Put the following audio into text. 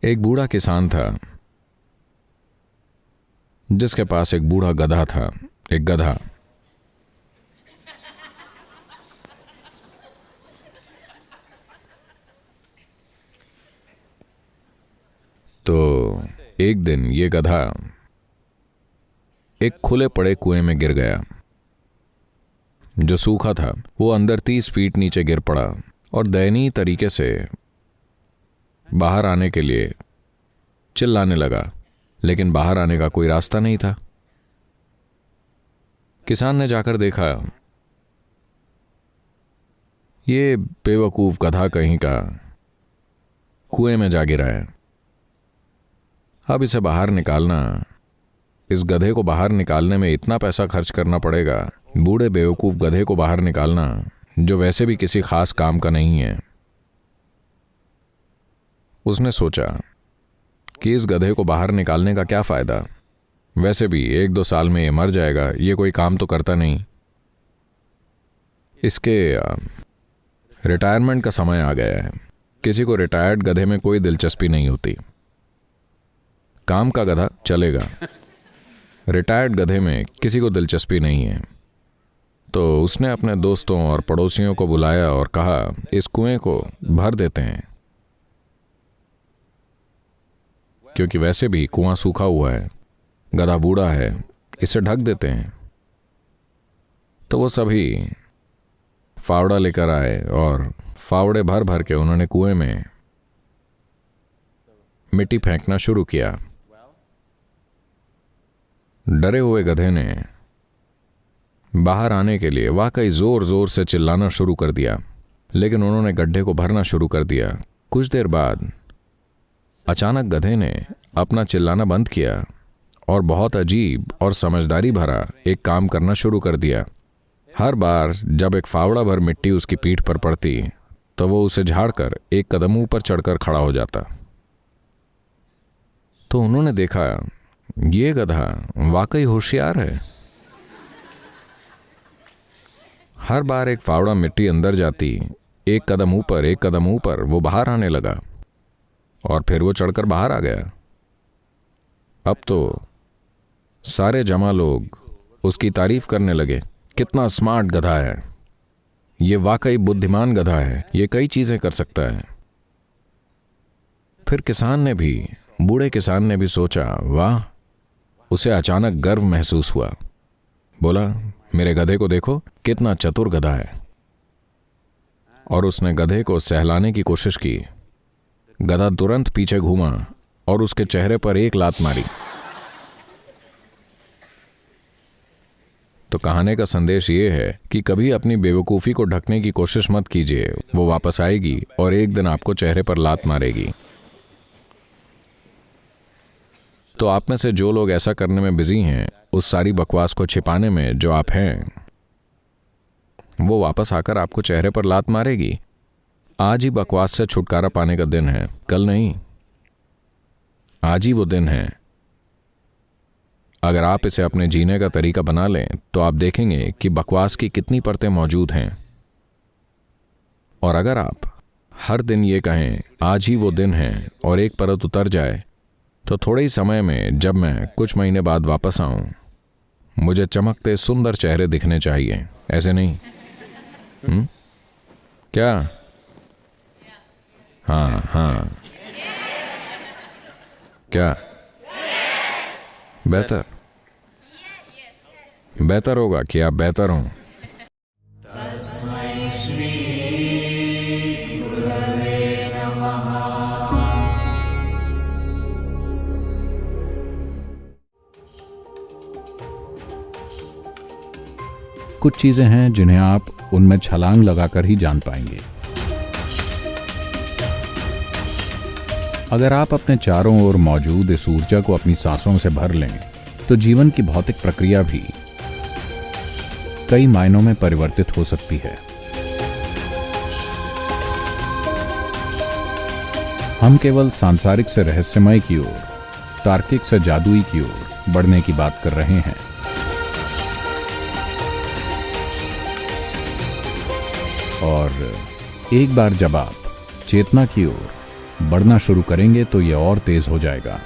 एक बूढ़ा किसान था जिसके पास एक बूढ़ा गधा था। एक गधा। तो एक दिन ये गधा एक खुले पड़े कुएं में गिर गया जो सूखा था। वो अंदर 30 फीट नीचे गिर पड़ा और दयनीय तरीके से बाहर आने के लिए चिल्लाने लगा, लेकिन बाहर आने का कोई रास्ता नहीं था। किसान ने जाकर देखा, ये बेवकूफ गधा कहीं का कुएं में जा गिरा है। अब इसे बाहर निकालना, इस गधे को बाहर निकालने में इतना पैसा खर्च करना पड़ेगा। बूढ़े बेवकूफ गधे को बाहर निकालना जो वैसे भी किसी खास काम का नहीं है। उसने सोचा कि इस गधे को बाहर निकालने का क्या फायदा, वैसे भी 1-2 साल में ये मर जाएगा, ये कोई काम तो करता नहीं। इसके रिटायरमेंट का समय आ गया है। किसी को रिटायर्ड गधे में कोई दिलचस्पी नहीं होती। काम का गधा चलेगा, रिटायर्ड गधे में किसी को दिलचस्पी नहीं है। तो उसने अपने दोस्तों और पड़ोसियों को बुलाया और कहा, इस कुएं को भर देते हैं, क्योंकि वैसे भी कुआं सूखा हुआ है, गधा बूढ़ा है, इसे ढक देते हैं। तो वो सभी फावड़ा लेकर आए और फावड़े भर भर के उन्होंने कुएं में मिट्टी फेंकना शुरू किया। डरे हुए गधे ने बाहर आने के लिए वाकई जोर जोर से चिल्लाना शुरू कर दिया, लेकिन उन्होंने गड्ढे को भरना शुरू कर दिया। कुछ देर बाद अचानक गधे ने अपना चिल्लाना बंद किया और बहुत अजीब और समझदारी भरा एक काम करना शुरू कर दिया। हर बार जब एक फावड़ा भर मिट्टी उसकी पीठ पर पड़ती तो वो उसे झाड़कर एक कदम ऊपर चढ़कर खड़ा हो जाता। तो उन्होंने देखा, ये गधा वाकई होशियार है। हर बार एक फावड़ा मिट्टी अंदर जाती, एक कदम ऊपर एक कदम ऊपर वो बाहर आने लगा और फिर वो चढ़कर बाहर आ गया। अब तो सारे जमा लोग उसकी तारीफ करने लगे, कितना स्मार्ट गधा है, ये वाकई बुद्धिमान गधा है, ये कई चीजें कर सकता है। फिर किसान ने भी, बूढ़े किसान ने भी सोचा, वाह, उसे अचानक गर्व महसूस हुआ। बोला, मेरे गधे को देखो, कितना चतुर गधा है। और उसने गधे को सहलाने की कोशिश की। गधा तुरंत पीछे घूमा और उसके चेहरे पर एक लात मारी। तो कहानी का संदेश ये है कि कभी अपनी बेवकूफ़ी को ढकने की कोशिश मत कीजिए, वो वापस आएगी और एक दिन आपको चेहरे पर लात मारेगी। तो आप में से जो लोग ऐसा करने में बिजी हैं, उस सारी बकवास को छिपाने में जो आप हैं, वो वापस आकर आपको चेहरे पर लात मारेगी। आज ही बकवास से छुटकारा पाने का दिन है, कल नहीं। आज ही वो दिन है। अगर आप इसे अपने जीने का तरीका बना लें तो आप देखेंगे कि बकवास की कितनी परतें मौजूद हैं। और अगर आप हर दिन ये कहें, आज ही वो दिन है, और एक परत उतर जाए, तो थोड़े ही समय में जब मैं कुछ महीने बाद वापस आऊं, मुझे चमकते सुंदर चेहरे दिखने चाहिए, ऐसे नहीं। क्या? हाँ हाँ, क्या? बेहतर बेहतर होगा कि आप बेहतर हों। कुछ चीजें हैं जिन्हें आप उनमें छलांग लगाकर ही जान पाएंगे। अगर आप अपने चारों ओर मौजूद इस ऊर्जा को अपनी सांसों से भर लें तो जीवन की भौतिक प्रक्रिया भी कई मायनों में परिवर्तित हो सकती है। हम केवल सांसारिक से रहस्यमय की ओर, तार्किक से जादुई की ओर बढ़ने की बात कर रहे हैं। और एक बार जब आप चेतना की ओर, बढ़ना शुरू करेंगे तो ये और तेज हो जाएगा।